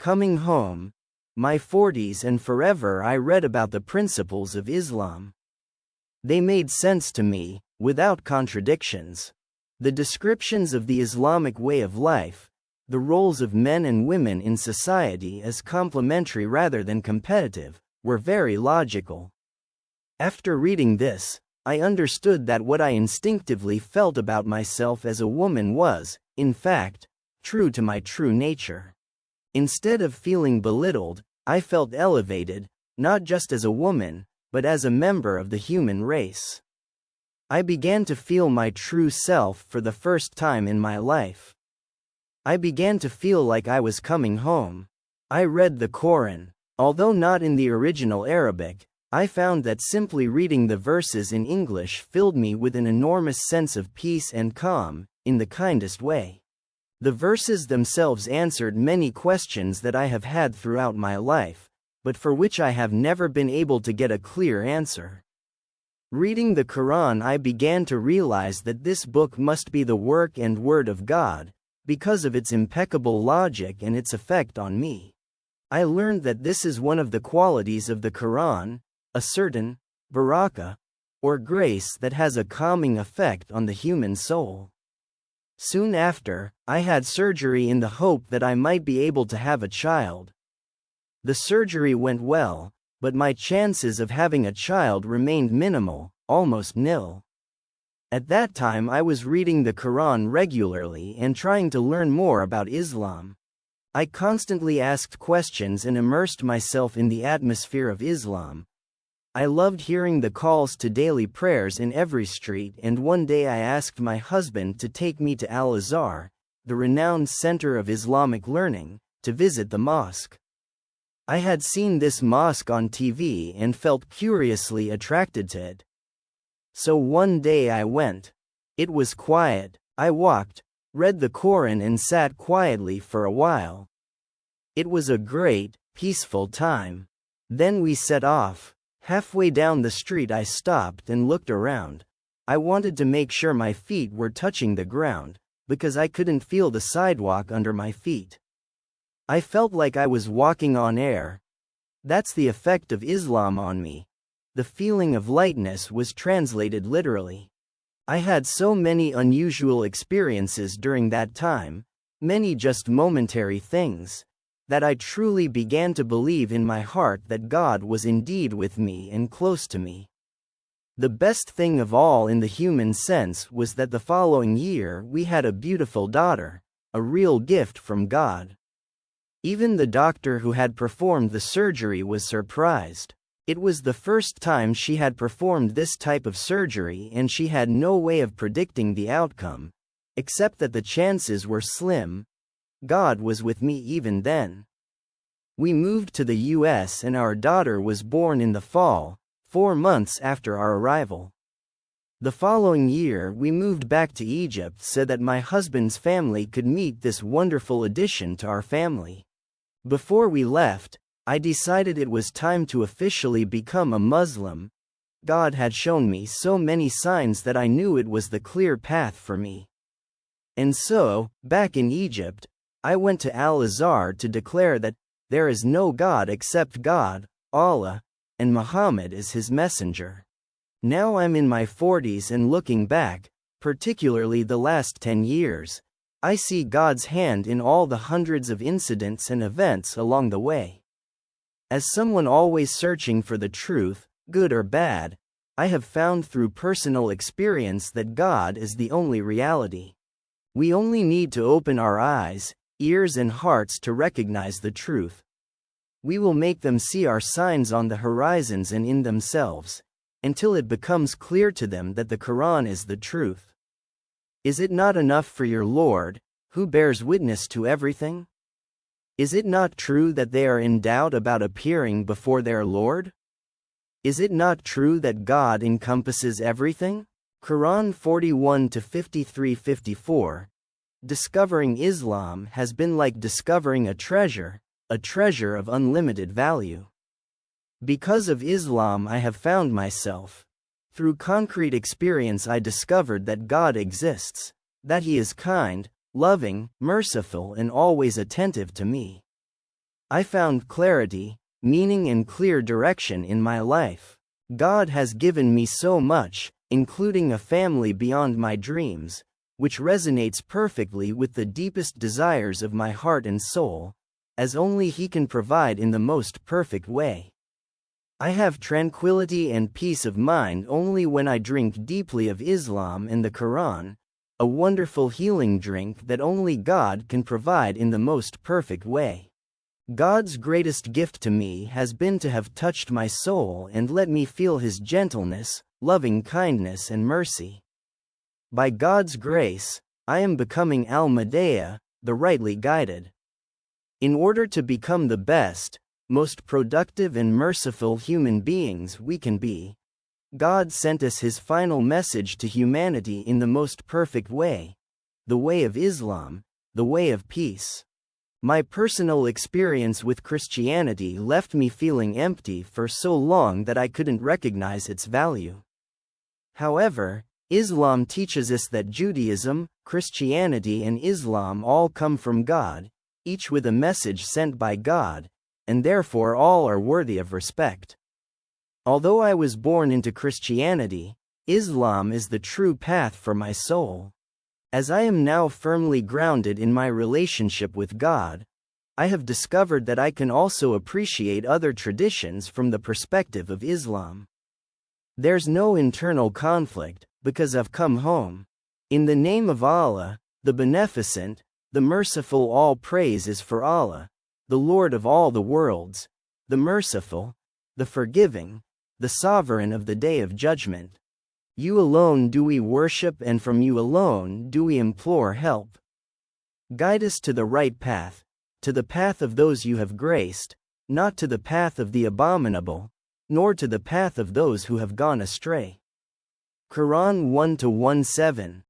coming home, my 40s and forever I read about the principles of Islam. They made sense to me, without contradictions. The descriptions of the Islamic way of life, the roles of men and women in society as complementary rather than competitive, were very logical. After reading this, I understood that what I instinctively felt about myself as a woman was, in fact, true to my true nature. Instead of feeling belittled, I felt elevated, not just as a woman, but as a member of the human race. I began to feel my true self for the first time in my life. I began to feel like I was coming home. I read the Quran. Although not in the original Arabic, I found that simply reading the verses in English filled me with an enormous sense of peace and calm, in the kindest way. The verses themselves answered many questions that I have had throughout my life, but for which I have never been able to get a clear answer. Reading the Quran, I began to realize that this book must be the work and word of God, because of its impeccable logic and its effect on me. I learned that this is one of the qualities of the Quran, a certain barakah, or grace that has a calming effect on the human soul. Soon after, I had surgery in the hope that I might be able to have a child. The surgery went well, but my chances of having a child remained minimal, almost nil. At that time I was reading the Quran regularly and trying to learn more about Islam. I constantly asked questions and immersed myself in the atmosphere of Islam. I loved hearing the calls to daily prayers in every street, and one day I asked my husband to take me to Al-Azhar, the renowned center of Islamic learning, to visit the mosque. I had seen this mosque on TV and felt curiously attracted to it. So one day I went. It was quiet. I walked, read the Quran and sat quietly for a while. It was a great, peaceful time. Then we set off. Halfway down the street I stopped and looked around. I wanted to make sure my feet were touching the ground, because I couldn't feel the sidewalk under my feet. I felt like I was walking on air. That's the effect of Islam on me. The feeling of lightness was translated literally. I had so many unusual experiences during that time, many just momentary things, that I truly began to believe in my heart that God was indeed with me and close to me. The best thing of all in the human sense was that the following year we had a beautiful daughter, a real gift from God. Even the doctor who had performed the surgery was surprised. It was the first time she had performed this type of surgery, and she had no way of predicting the outcome, except that the chances were slim. God was with me even then. We moved to the US and our daughter was born in the fall, 4 months after our arrival. The following year we moved back to Egypt so that my husband's family could meet this wonderful addition to our family. Before we left, I decided it was time to officially become a Muslim. God had shown me so many signs that I knew it was the clear path for me. And so, back in Egypt, I went to Al-Azhar to declare that there is no God except God, Allah, and Muhammad is his messenger. Now I'm in my 40s and looking back, particularly the last 10 years, I see God's hand in all the hundreds of incidents and events along the way. As someone always searching for the truth, good or bad, I have found through personal experience that God is the only reality. We only need to open our eyes, ears and hearts to recognize the truth. We will make them see our signs on the horizons and in themselves, until it becomes clear to them that the Quran is the truth. Is it not enough for your Lord, who bears witness to everything? Is it not true that they are in doubt about appearing before their Lord? Is it not true that God encompasses everything? Quran 41-53-54. Discovering Islam has been like discovering a treasure of unlimited value. Because of Islam I have found myself. Through concrete experience I discovered that God exists, that He is kind, loving, merciful and always attentive to me. I found clarity, meaning and clear direction in my life. God has given me so much, including a family beyond my dreams, which resonates perfectly with the deepest desires of my heart and soul, as only He can provide in the most perfect way. I have tranquility and peace of mind only when I drink deeply of Islam and the Quran, a wonderful healing drink that only God can provide in the most perfect way. God's greatest gift to me has been to have touched my soul and let me feel His gentleness, loving kindness and mercy. By God's grace, I am becoming al-Madaya, the rightly guided. In order to become the best, most productive and merciful human beings we can be, God sent us His final message to humanity in the most perfect way, the way of Islam, the way of peace. My personal experience with Christianity left me feeling empty for so long that I couldn't recognize its value. However, Islam teaches us that Judaism, Christianity and Islam all come from God, each with a message sent by God, and therefore all are worthy of respect. Although I was born into Christianity, Islam is the true path for my soul. As I am now firmly grounded in my relationship with God, I have discovered that I can also appreciate other traditions from the perspective of Islam. There's no internal conflict, because I've come home. In the name of Allah, the Beneficent, the Merciful, all praise is for Allah, the Lord of all the worlds, the Merciful, the Forgiving, the Sovereign of the Day of Judgment. You alone do we worship and from you alone do we implore help. Guide us to the right path, to the path of those you have graced, not to the path of the abominable, nor to the path of those who have gone astray. Quran 1-17